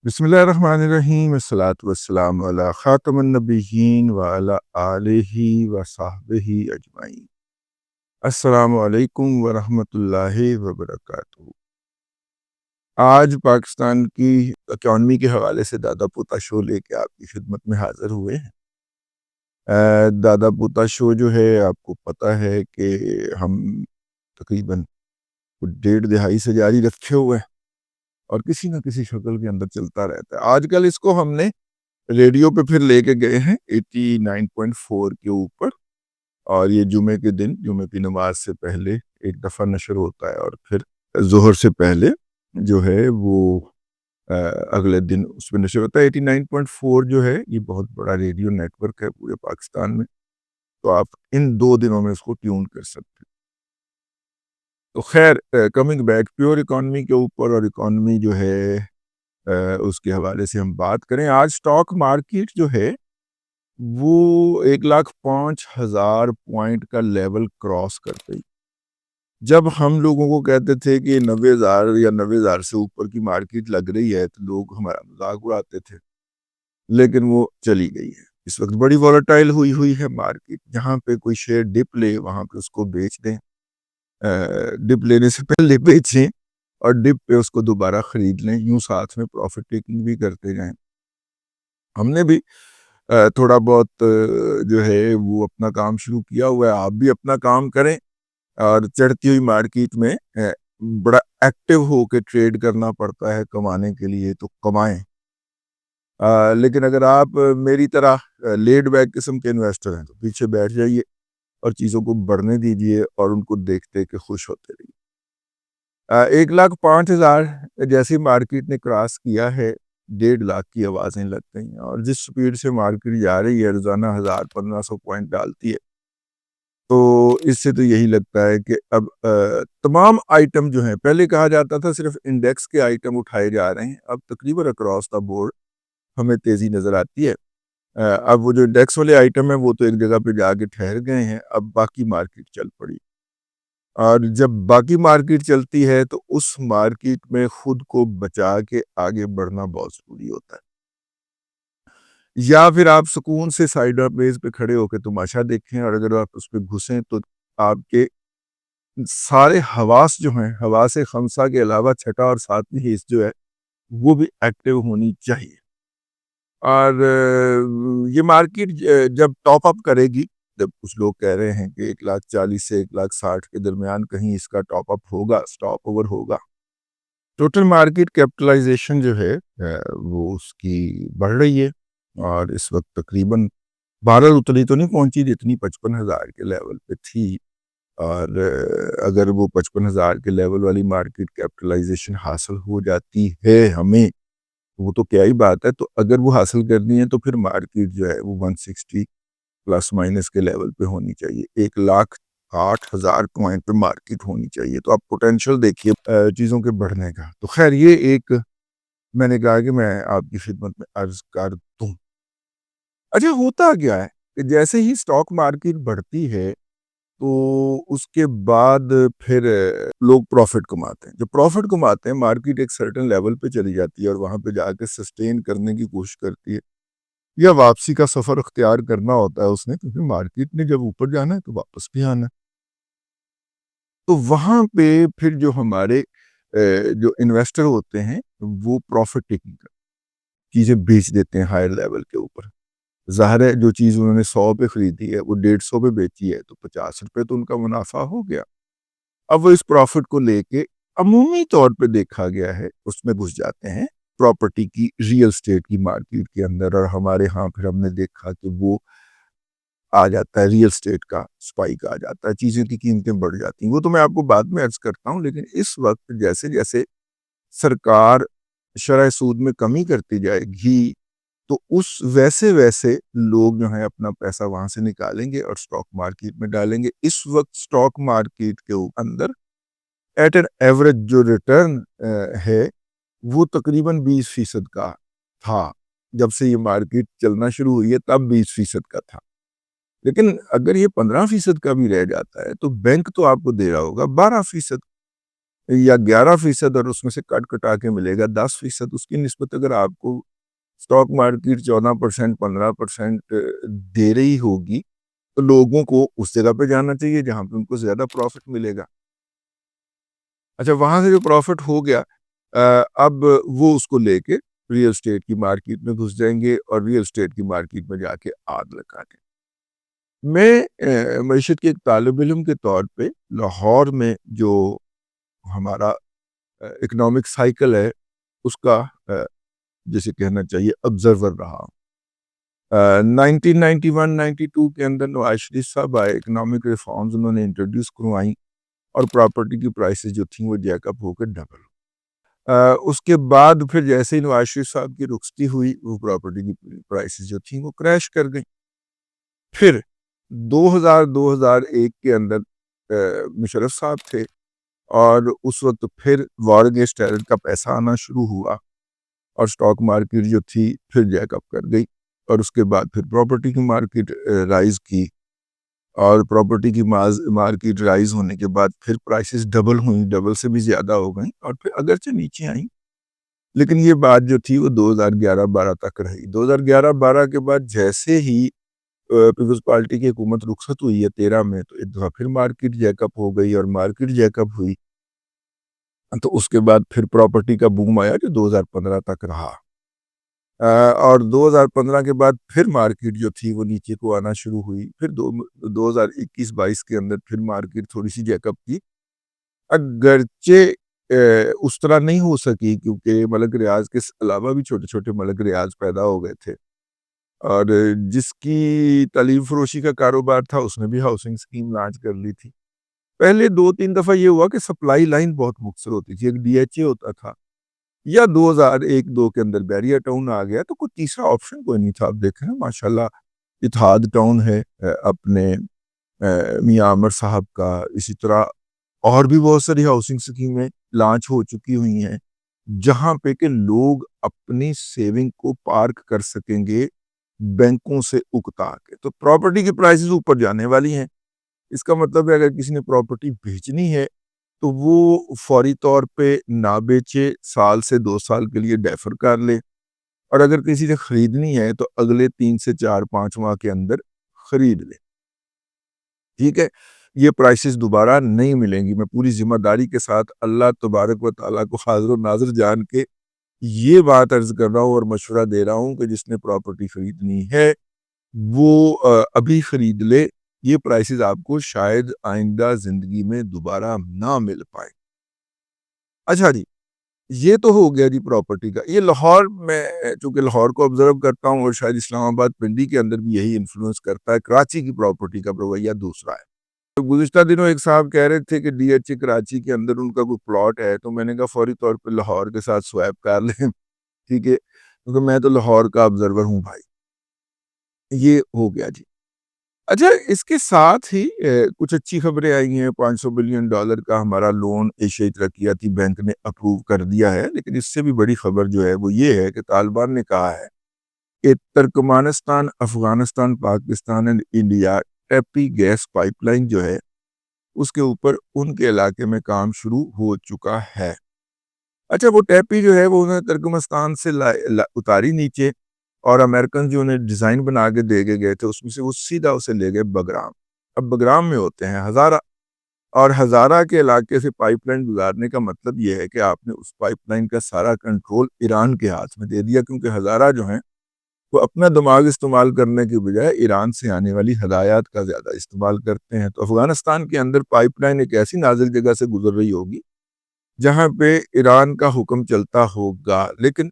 بسم اللہ الرحمن الرحیم، الصلاۃ والسلام علی خاتم النبیین وعلی آلہ وصحبہ اجمعین۔ السلام علیکم ورحمۃ اللہ وبرکاتہ۔ آج پاکستان کی اکانومی کے حوالے سے دادا پوتا شو لے کے آپ کی خدمت میں حاضر ہوئے ہیں۔ دادا پوتا شو جو ہے آپ کو پتہ ہے کہ ہم تقریباً 1.5 دہائی سے جاری رکھے ہوئے ہیں اور کسی نہ کسی شکل کے اندر چلتا رہتا ہے۔ آج کل اس کو ہم نے ریڈیو پہ پھر لے کے گئے ہیں 89.4 کے اوپر، اور یہ جمعے کے دن جمعے کی نماز سے پہلے ایک دفعہ نشر ہوتا ہے، اور پھر ظہر سے پہلے جو ہے وہ اگلے دن اس پہ نشر ہوتا ہے۔ 89.4 جو ہے یہ بہت بڑا ریڈیو نیٹ ورک ہے پورے پاکستان میں، تو آپ ان 2 دنوں میں اس کو ٹیون کر سکتے ہیں۔ تو خیر، کمنگ بیک پیور اکانومی کے اوپر، اور اکانومی جو ہے اس کے حوالے سے ہم بات کریں۔ آج سٹاک مارکیٹ جو ہے وہ 1,05,000 پوائنٹ کا لیول کراس کر گئی۔ جب ہم لوگوں کو کہتے تھے کہ 90,000 یا 90,000 سے اوپر کی مارکیٹ لگ رہی ہے تو لوگ ہمارا مذاق اڑاتے تھے، لیکن وہ چلی گئی ہے۔ اس وقت بڑی وولٹائل ہوئی ہے مارکیٹ۔ جہاں پہ کوئی شیئر ڈپ لے وہاں پہ اس کو بیچ دیں، ڈپ لینے سے پہلے بیچیں اور ڈپ پہ اس کو دوبارہ خرید لیں، یوں ساتھ میں پروفٹ ٹیکنگ بھی کرتے جائیں۔ ہم نے بھی تھوڑا بہت جو ہے وہ اپنا کام شروع کیا ہوا ہے، آپ بھی اپنا کام کریں اور چڑھتی ہوئی مارکیٹ میں بڑا ایکٹیو ہو کے ٹریڈ کرنا پڑتا ہے کمانے کے لیے، تو کمائیں۔ لیکن اگر آپ میری طرح لیڈ بیک قسم کے انویسٹر ہیں تو پیچھے بیٹھ جائیے اور چیزوں کو بڑھنے دیجیے اور ان کو دیکھتے کہ خوش ہوتے رہیے۔ 1,05,000 جیسی مارکیٹ نے کراس کیا ہے، 1.5 لاکھ کی آوازیں لگ گئی ہیں، اور جس سپیڈ سے مارکیٹ جا رہی ہے روزانہ 1,000-1,500 پوائنٹ ڈالتی ہے، تو اس سے تو یہی لگتا ہے کہ اب تمام آئٹم جو ہیں، پہلے کہا جاتا تھا صرف انڈیکس کے آئٹم اٹھائے جا رہے ہیں، اب تقریباً اکراس دا بورڈ ہمیں تیزی نظر آتی ہے۔ اب وہ جو انڈیکس والے آئٹم ہیں وہ تو ایک جگہ پہ جا کے ٹھہر گئے ہیں، اب باقی مارکیٹ چل پڑی، اور جب باقی مارکیٹ چلتی ہے تو اس مارکیٹ میں خود کو بچا کے آگے بڑھنا بہت ضروری ہوتا ہے۔ یا پھر آپ سکون سے سائیڈر بیس پہ کھڑے ہو کے تماشا دیکھیں، اور اگر آپ اس پہ گھسیں تو آپ کے سارے حواس جو ہیں، حواس خمسہ کے علاوہ چھٹا اور ساتویں حص جو ہے وہ بھی ایکٹیو ہونی چاہیے۔ اور یہ مارکیٹ جب ٹاپ اپ کرے گی، جب کچھ لوگ کہہ رہے ہیں کہ 1,40,000 سے 1,60,000 کے درمیان کہیں اس کا ٹاپ اپ ہوگا، سٹاپ اوور ہوگا، ٹوٹل مارکیٹ کیپٹلائزیشن جو ہے وہ اس کی بڑھ رہی ہے، اور اس وقت تقریباً 12 اتنی تو نہیں پہنچی جتنی 55,000 کے لیول پہ تھی، اور اگر وہ 55,000 کے لیول والی مارکیٹ کیپٹلائزیشن حاصل ہو جاتی ہے ہمیں، وہ تو کیا ہی بات ہے۔ تو اگر وہ حاصل کرنی ہے تو پھر مارکیٹ جو ہے وہ 160 پلس مائنس کے لیول پہ ہونی چاہیے، 1,08,000 پوائنٹ پہ مارکیٹ ہونی چاہیے، تو آپ پوٹینشل دیکھیے چیزوں کے بڑھنے کا۔ تو خیر، یہ ایک میں نے کہا کہ میں آپ کی خدمت میں عرض کر دوں۔ اچھا، ہوتا کیا ہے کہ جیسے ہی سٹاک مارکیٹ بڑھتی ہے تو اس کے بعد پھر لوگ پروفٹ کماتے ہیں۔ جب پروفٹ کماتے ہیں، مارکیٹ ایک سرٹن لیول پہ چلی جاتی ہے اور وہاں پہ جا کے سسٹین کرنے کی کوشش کرتی ہے، یا واپسی کا سفر اختیار کرنا ہوتا ہے اس نے، کیونکہ مارکیٹ نے جب اوپر جانا ہے تو واپس بھی آنا ہے۔ تو وہاں پہ پھر جو ہمارے جو انویسٹر ہوتے ہیں وہ پروفٹ ٹیکنگ چیزیں بیچ دیتے ہیں ہائر لیول کے اوپر۔ ظاہر ہے جو چیز انہوں نے 100 پہ خریدی ہے وہ 150 پہ بیچی ہے، تو 50 روپے تو ان کا منافع ہو گیا۔ اب وہ اس پروفٹ کو لے کے عمومی طور پہ دیکھا گیا ہے اس میں گھس جاتے ہیں پراپرٹی کی، ریئل اسٹیٹ کی مارکیٹ کے اندر، اور ہمارے ہاں پھر ہم نے دیکھا کہ وہ آ جاتا ہے، ریئل اسٹیٹ کا سپائک آ جاتا ہے، چیزوں کی قیمتیں بڑھ جاتی ہیں۔ وہ تو میں آپ کو بعد میں عرض کرتا ہوں، لیکن اس وقت جیسے جیسے سرکار شرح سود میں کمی کرتی جائے گی تو ویسے ویسے لوگ جو ہیں اپنا پیسہ وہاں سے نکالیں گے اور سٹاک مارکیٹ میں ڈالیں گے۔ اس وقت سٹاک مارکیٹ کے اندر ایٹ این ایوریج جو ریٹرن ہے وہ تقریباً 20% کا تھا۔ جب سے یہ مارکیٹ چلنا شروع ہوئی ہے تب 20% کا تھا، لیکن اگر یہ 15% کا بھی رہ جاتا ہے تو بینک تو آپ کو دے رہا ہوگا 12%۔ یا 11% اور اس میں سے کٹ کٹا کے ملے گا 10%، اس کی نسبت اگر آپ کو اسٹاک مارکیٹ 14%، 15% دے رہی ہوگی تو لوگوں کو اس جگہ پہ جانا چاہیے جہاں پہ ان کو زیادہ پروفٹ ملے گا. اچھا، وہاں سے جو پروفٹ ہو گیا اب وہ اس کو لے کے ریئل اسٹیٹ کی مارکیٹ میں گھس جائیں گے اور ریئل اسٹیٹ کی مارکیٹ میں جا کے آگ لگا دیں. میں معیشت کے ایک طالب علم کے طور پہ لاہور میں جو ہمارا اکنامک سائیکل ہے اس کا جیسے کہنا چاہیے آبزرور رہا. 1991-92 کے اندر نواز شریف صاحب آئے، اکنامک ریفارمز انہوں نے انٹروڈیوس کروائیں اور پراپرٹی کی پرائسز جو تھیں وہ جیک اپ ہو کے ڈبل. اس کے بعد پھر جیسے ہی نواز شریف صاحب کی رخصتی ہوئی وہ پراپرٹی کی پرائسز جو تھیں وہ کریش کر گئیں. پھر 2001 کے اندر مشرف صاحب تھے اور اس وقت پھر وار اگینسٹ ٹیرر کا پیسہ آنا شروع ہوا اور سٹاک مارکیٹ جو تھی پھر جیک اپ کر گئی اور اس کے بعد پھر پراپرٹی کی مارکیٹ رائز کی اور پراپرٹی کی مارکیٹ رائز ہونے کے بعد پھر پرائسز ڈبل ہوئیں، ڈبل سے بھی زیادہ ہو گئیں اور پھر اگرچہ نیچے آئیں لیکن یہ بات جو تھی وہ 2011-12 تک رہی. 2011-12 کے بعد جیسے ہی پیپلز پارٹی کی حکومت رخصت ہوئی ہے 13 میں تو ایک دفعہ پھر مارکیٹ جیک اپ ہو گئی اور مارکیٹ جیک اپ ہوئی تو اس کے بعد پھر پراپرٹی کا بوم آیا جو 2015 تک رہا اور 2015 کے بعد پھر مارکیٹ جو تھی وہ نیچے کو آنا شروع ہوئی. پھر 2021-22 کے اندر پھر مارکیٹ تھوڑی سی جیک اپ کی، اگرچہ اس طرح نہیں ہو سکی کیونکہ ملک ریاض کے علاوہ بھی چھوٹے چھوٹے ملک ریاض پیدا ہو گئے تھے اور جس کی تعلیم فروشی کا کاروبار تھا اس نے بھی ہاؤسنگ اسکیم لانچ کر لی تھی. پہلے 2-3 دفعہ یہ ہوا کہ سپلائی لائن بہت مختصر ہوتی تھی، ایک ڈی ایچ اے ہوتا تھا یا 2001-2 کے اندر بیریا ٹاؤن آ گیا تو کوئی تیسرا آپشن کوئی نہیں تھا. آپ دیکھیں ماشاءاللہ اتحاد ٹاؤن ہے اپنے میاں عامر صاحب کا، اسی طرح اور بھی بہت ساری ہاؤسنگ اسکیمیں لانچ ہو چکی ہوئی ہیں جہاں پہ کہ لوگ اپنی سیونگ کو پارک کر سکیں گے بینکوں سے اکتا کے. تو پراپرٹی کی پرائسز اوپر جانے والی ہیں، اس کا مطلب ہے اگر کسی نے پراپرٹی بیچنی ہے تو وہ فوری طور پہ نہ بیچے، سال سے 2 سال کے لیے ڈیفر کر لے اور اگر کسی نے خریدنی ہے تو اگلے 3 سے 4-5 ماہ کے اندر خرید لے. ٹھیک ہے، یہ پرائسز دوبارہ نہیں ملیں گی. میں پوری ذمہ داری کے ساتھ اللہ تبارک و تعالیٰ کو حاضر و ناظر جان کے یہ بات عرض کر رہا ہوں اور مشورہ دے رہا ہوں کہ جس نے پراپرٹی خریدنی ہے وہ ابھی خرید لے. یہ پرائسز آپ کو شاید آئندہ زندگی میں دوبارہ نہ مل پائے. اچھا جی، یہ تو ہو گیا جی پراپرٹی کا. یہ لاہور میں چونکہ لاہور کو آبزرو کرتا ہوں اور شاید اسلام آباد پنڈی کے اندر بھی یہی انفلوئنس کرتا ہے، کراچی کی پراپرٹی کا رویہ دوسرا ہے. گزشتہ دنوں ایک صاحب کہہ رہے تھے کہ ڈی ایچ اے کراچی کے اندر ان کا کوئی پلاٹ ہے تو میں نے کہا فوری طور پہ لاہور کے ساتھ سویپ کر لیں. ٹھیک ہے، کیونکہ میں تو لاہور کا آبزرور ہوں بھائی. یہ ہو گیا جی. اچھا، اس کے ساتھ ہی کچھ اچھی خبریں آئی ہیں. $500 بلین کا ہمارا لون ایشیائی ترقیاتی بینک نے اپروو کر دیا ہے. لیکن اس سے بھی بڑی خبر جو ہے وہ یہ ہے کہ طالبان نے کہا ہے کہ ترکمانستان، افغانستان، پاکستان اور انڈیا ٹیپی گیس پائپ لائن جو ہے اس کے اوپر ان کے علاقے میں کام شروع ہو چکا ہے. اچھا، وہ ٹیپی جو ہے وہ انہیں ترکمانستان سے اتاری نیچے اور امریکن جو انہیں ڈیزائن بنا کے دے گئے تھے اس میں سے وہ سیدھا اسے لے گئے بگرام. اب بگرام میں ہوتے ہیں ہزارہ اور ہزارہ کے علاقے سے پائپ لائن گزارنے کا مطلب یہ ہے کہ آپ نے اس پائپ لائن کا سارا کنٹرول ایران کے ہاتھ میں دے دیا، کیونکہ ہزارہ جو ہیں وہ اپنا دماغ استعمال کرنے کے بجائے ایران سے آنے والی ہدایات کا زیادہ استعمال کرتے ہیں. تو افغانستان کے اندر پائپ لائن ایک ایسی نازک جگہ سے گزر رہی ہوگی جہاں پہ ایران کا حکم چلتا ہوگا. لیکن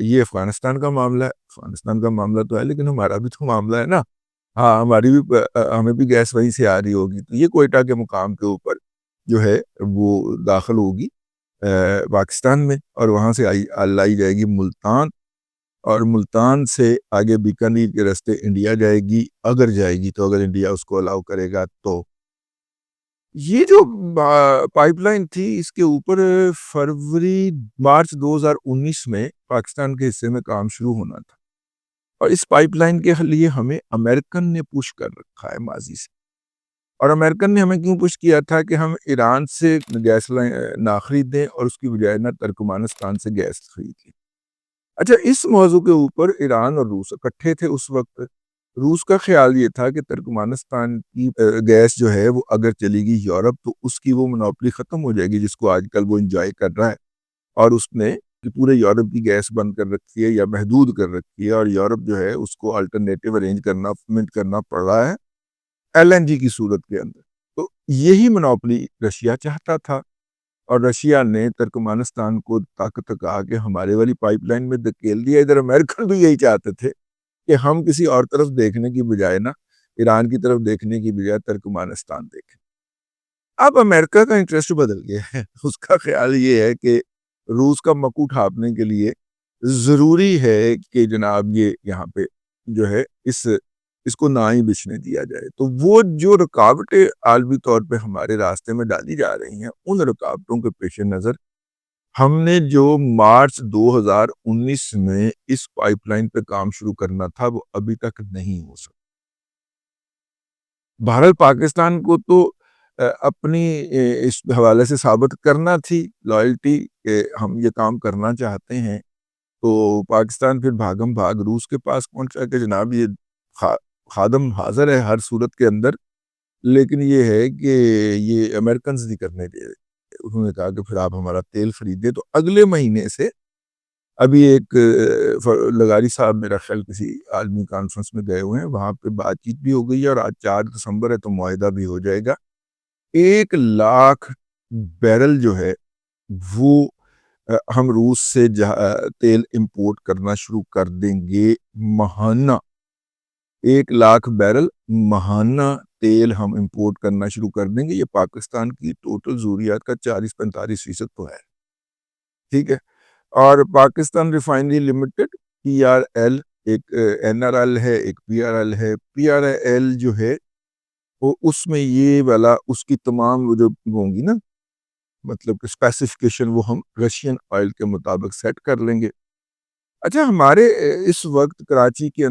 یہ افغانستان کا معاملہ ہے، افغانستان کا معاملہ تو ہے لیکن ہمارا بھی تو معاملہ ہے نا. ہاں، ہمیں بھی گیس وہیں سے آ رہی ہوگی. تو یہ کوئٹہ کے مقام کے اوپر جو ہے وہ داخل ہوگی پاکستان میں اور وہاں سے لائی جائے گی ملتان اور ملتان سے آگے بیکانیر کے راستے انڈیا جائے گی. اگر جائے گی تو اگر انڈیا اس کو الاؤ کرے گا تو یہ جو پائپ لائن تھی اس کے اوپر مارچ 2019 میں پاکستان کے حصے میں کام شروع ہونا تھا اور اس پائپ لائن کے لیے ہمیں امریکن نے پوش کر رکھا ہے ماضی سے. اور امریکن نے ہمیں کیوں پش کیا تھا کہ ہم ایران سے گیس نہ خریدیں اور اس کی بجائے نہ ترکمانستان سے گیس خرید لیں۔ اچھا، اس موضوع کے اوپر ایران اور روس اکٹھے تھے اس وقت۔ روس کا خیال یہ تھا کہ ترکمانستان کی گیس جو ہے وہ اگر چلی گی یورپ تو اس کی وہ منوپلی ختم ہو جائے گی جس کو آج کل وہ انجوائے کر رہا ہے، اور اس نے پورے یورپ کی گیس بند کر رکھی ہے یا محدود کر رکھی ہے، اور یورپ جو ہے اس کو الٹرنیٹیو ارینج کرنا پڑ رہا ہے ایل این جی کی صورت کے اندر۔ تو یہی منوپلی رشیا چاہتا تھا، اور رشیا نے ترکمانستان کو طاقت آ کے ہمارے والی پائپ لائن میں دھکیل دیا۔ ادھر امریکن بھی یہی چاہتے تھے کہ ہم کسی اور طرف دیکھنے کی بجائے نا ایران کی طرف دیکھنے کی بجائے ترکمانستان دیکھیں۔ اب امریکہ کا انٹرسٹ بدل گیا ہے، اس کا خیال یہ ہے کہ روس کا مکو ٹھاپنے کے لیے ضروری ہے کہ جناب یہ یہاں پہ جو ہے اس کو نہ ہی بچنے دیا جائے۔ تو وہ جو رکاوٹیں عالمی طور پہ ہمارے راستے میں ڈالی جا رہی ہیں، ان رکاوٹوں کے پیش نظر ہم نے جو مارچ 2019 میں اس پائپ لائن پہ کام شروع کرنا تھا وہ ابھی تک نہیں ہو سکا۔ بہرحال پاکستان کو تو اپنی اس حوالے سے ثابت کرنا تھی لائلٹی کہ ہم یہ کام کرنا چاہتے ہیں، تو پاکستان پھر بھاگم بھاگ روس کے پاس پہنچا کہ جناب یہ خادم حاضر ہے ہر صورت کے اندر، لیکن یہ ہے کہ یہ امریکنز نہیں کرنے دے۔ انہوں نے کہا کہ پھر آپ ہمارا تیل خریدیں۔ تو اگلے مہینے سے ابھی ایک لغاری صاحب میرا خیال کسی عالمی کانفرنس میں گئے ہوئے ہیں، وہاں پہ بات چیت بھی ہو گئی ہے، اور آج 4 دسمبر ہے تو معاہدہ بھی ہو جائے گا۔ 1 لاکھ بیرل جو ہے وہ ہم روس سے تیل امپورٹ کرنا شروع کر دیں گے ماہانہ۔ 1 لاکھ بیرل ماہانہ تیل ہم امپورٹ کرنا شروع کر دیں گے۔ یہ پاکستان کی ٹوٹل ضروریات کا 40-45% تو ہے، ٹھیک ہے۔ اور پاکستان ریفائنری لمیٹڈ PRL، ایک NRL ہے، ایک PRL ہے۔ PRL جو ہے وہ اس میں یہ والا اس کی تمام وہ جو ہوں گی نا مطلب کہ اسپیسیفکیشن وہ ہم رشین آئل کے مطابق سیٹ کر لیں گے۔ اچھا، ہمارے اس وقت کراچی کے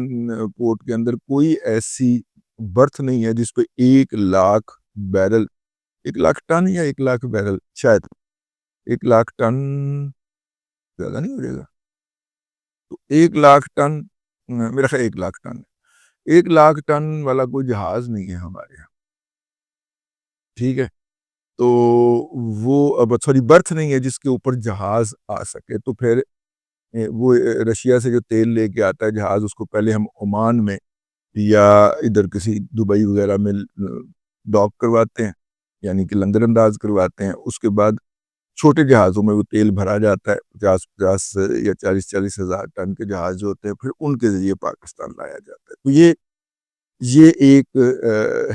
پورٹ کے اندر کوئی ایسی برتھ نہیں ہے جس پہ 1 لاکھ بیرل، 1 لاکھ ٹن یا 1 لاکھ بیرل، شاید 1 لاکھ ٹن زیادہ نہیں ہو جائے گا، تو 1 لاکھ ٹن میرا خیال 1 لاکھ ٹن 1 لاکھ ٹن والا کوئی جہاز نہیں ہے ہمارے یہاں، ٹھیک ہے۔ تو وہ اب سوری برتھ نہیں ہے جس کے اوپر جہاز آ سکے، تو پھر وہ رشیا سے جو تیل لے کے آتا ہے جہاز، اس کو پہلے ہم عمان میں یا ادھر کسی دبئی وغیرہ میں ڈاک کرواتے ہیں، یعنی کہ لنگر انداز کرواتے ہیں۔ اس کے بعد چھوٹے جہازوں میں وہ تیل بھرا جاتا ہے، 50 یا 40 ہزار ٹن کے جہاز جو ہوتے ہیں، پھر ان کے ذریعے پاکستان لایا جاتا ہے۔ تو یہ ایک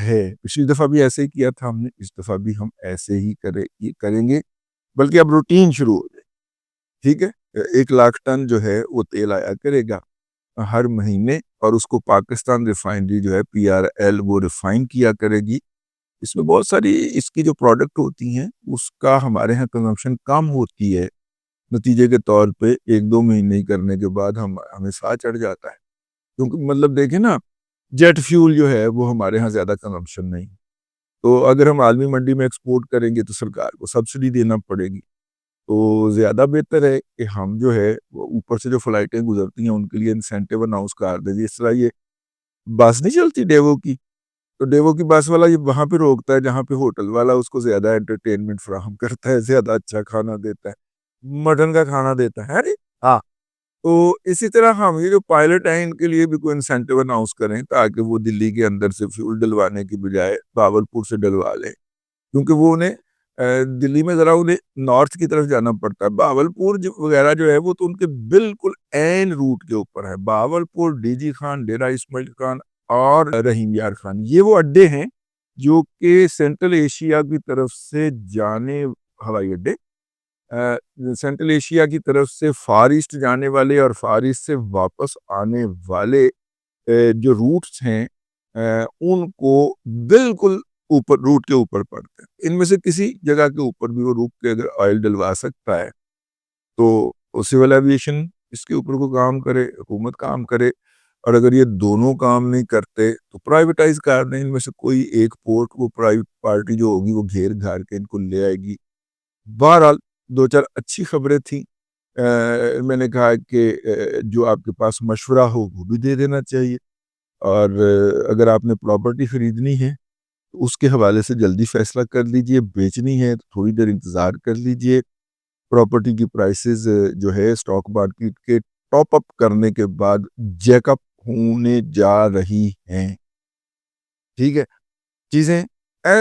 ہے۔ پچھلی دفعہ بھی ایسے ہی کیا تھا ہم نے، اس دفعہ بھی ہم ایسے ہی کریں گے، بلکہ اب روٹین شروع ہو جائے، ٹھیک ہے۔ 1 لاکھ ٹن جو ہے وہ تیل آیا کرے گا ہر مہینے، اور اس کو پاکستان ریفائنری جو ہے PRL وہ ریفائن کیا کرے گی۔ اس میں بہت ساری اس کی جو پروڈکٹ ہوتی ہیں اس کا ہمارے ہاں کنزمپشن کم ہوتی ہے، نتیجے کے طور پہ 1-2 مہینے ہی کرنے کے بعد ہمیں سا چڑھ جاتا ہے، کیونکہ مطلب دیکھیں نا جیٹ فیول جو ہے وہ ہمارے ہاں زیادہ کنزمپشن نہیں، تو اگر ہم عالمی منڈی میں ایکسپورٹ کریں گے تو سرکار کو سبسڈی دینا پڑے گی، تو زیادہ بہتر ہے کہ ہم جو ہے اوپر سے جو فلائٹیں گزرتی ہیں ان کے لیے انسینٹیو اناؤنس کر دیں۔ جس طرح یہ بس نہیں چلتی ڈیوو کی، تو ڈیوو کی بس والا یہ وہاں پہ روکتا ہے جہاں پہ ہوٹل والا اس کو زیادہ انٹرٹینمنٹ فراہم کرتا ہے، زیادہ اچھا کھانا دیتا ہے، مٹن کا کھانا دیتا ہے ارے ہاں۔ تو اسی طرح ہم یہ جو پائلٹ ہیں ان کے لیے بھی کوئی انسینٹیو اناؤنس کریں تاکہ وہ دلی کے اندر سے فیول ڈلوانے کی بجائے باولپور سے ڈلوا لیں، کیونکہ وہ انہیں دلی میں ذرا انہیں نارتھ کی طرف جانا پڑتا ہے۔ باولپور وغیرہ جو ہے وہ تو ان کے بالکل عین روٹ کے اوپر ہے، باولپور، ڈی جی خان، ڈیرہ اسماعیل خان اور رحیم یار خان، یہ وہ اڈے ہیں جو کہ سینٹرل ایشیا کی طرف سے جانے ہوائی اڈے، سینٹرل ایشیا کی طرف سے فار ایسٹ جانے والے اور فار ایسٹ سے واپس آنے والے جو روٹس ہیں ان کو بالکل اوپر روٹ کے اوپر پڑتے ہیں۔ ان میں سے کسی جگہ کے اوپر بھی وہ روک کے اگر آئل ڈلوا سکتا ہے تو سول ایویشن اس کے اوپر کو کام کرے، حکومت کام کرے، اور اگر یہ دونوں کام نہیں کرتے تو پرائیویٹائز کر دیں، ان میں سے کوئی ایک پورٹ کو پرائیویٹ پارٹی جو ہوگی وہ گھیر گھار کے ان کو لے آئے گی۔ بہرحال دو چار اچھی خبریں تھیں۔ میں نے کہا کہ جو آپ کے پاس مشورہ ہو وہ بھی دے دینا چاہیے، اور اگر آپ نے پراپرٹی خریدنی ہے تو اس کے حوالے سے جلدی فیصلہ کر لیجئے، بیچنی ہے تو تھوڑی دیر انتظار کر لیجئے۔ پراپرٹی کی پرائسز جو ہے اسٹاک مارکیٹ کے ٹاپ اپ کرنے کے بعد جیک اپ ہونے جا رہی ہیں، ٹھیک ہے، چیزیں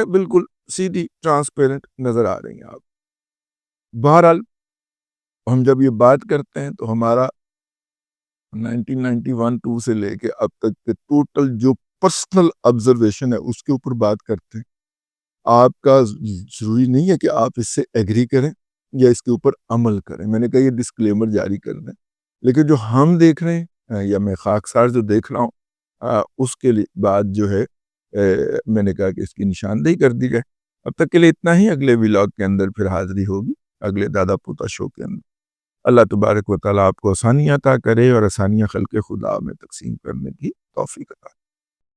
بالکل سیدھی ٹرانسپیرنٹ نظر آ رہی ہیں آپ۔ بہرحال ہم جب یہ بات کرتے ہیں تو ہمارا 1991 سے لے کے اب تک کے ٹوٹل جو پرسنل آبزرویشن ہے اس کے اوپر بات کرتے ہیں۔ آپ کا ضروری نہیں ہے کہ آپ اس سے ایگری کریں یا اس کے اوپر عمل کریں، میں نے کہا یہ ڈسکلیمر جاری کر دیں، لیکن جو ہم دیکھ رہے ہیں یا میں خاکسار جو دیکھ رہا ہوں اس کے لیے بات جو ہے میں نے کہا کہ اس کی نشاندہی کر دی جائے۔ اب تک کے لیے اتنا ہی، اگلے ولاگ کے اندر پھر حاضری ہوگی، اگلے دادا پوتا شو کے اندر۔ اللہ تبارک و تعالیٰ آپ کو آسانیاں عطا کرے اور آسانیاں خلق خدا میں تقسیم کرنے کی توفیق عطا کرے۔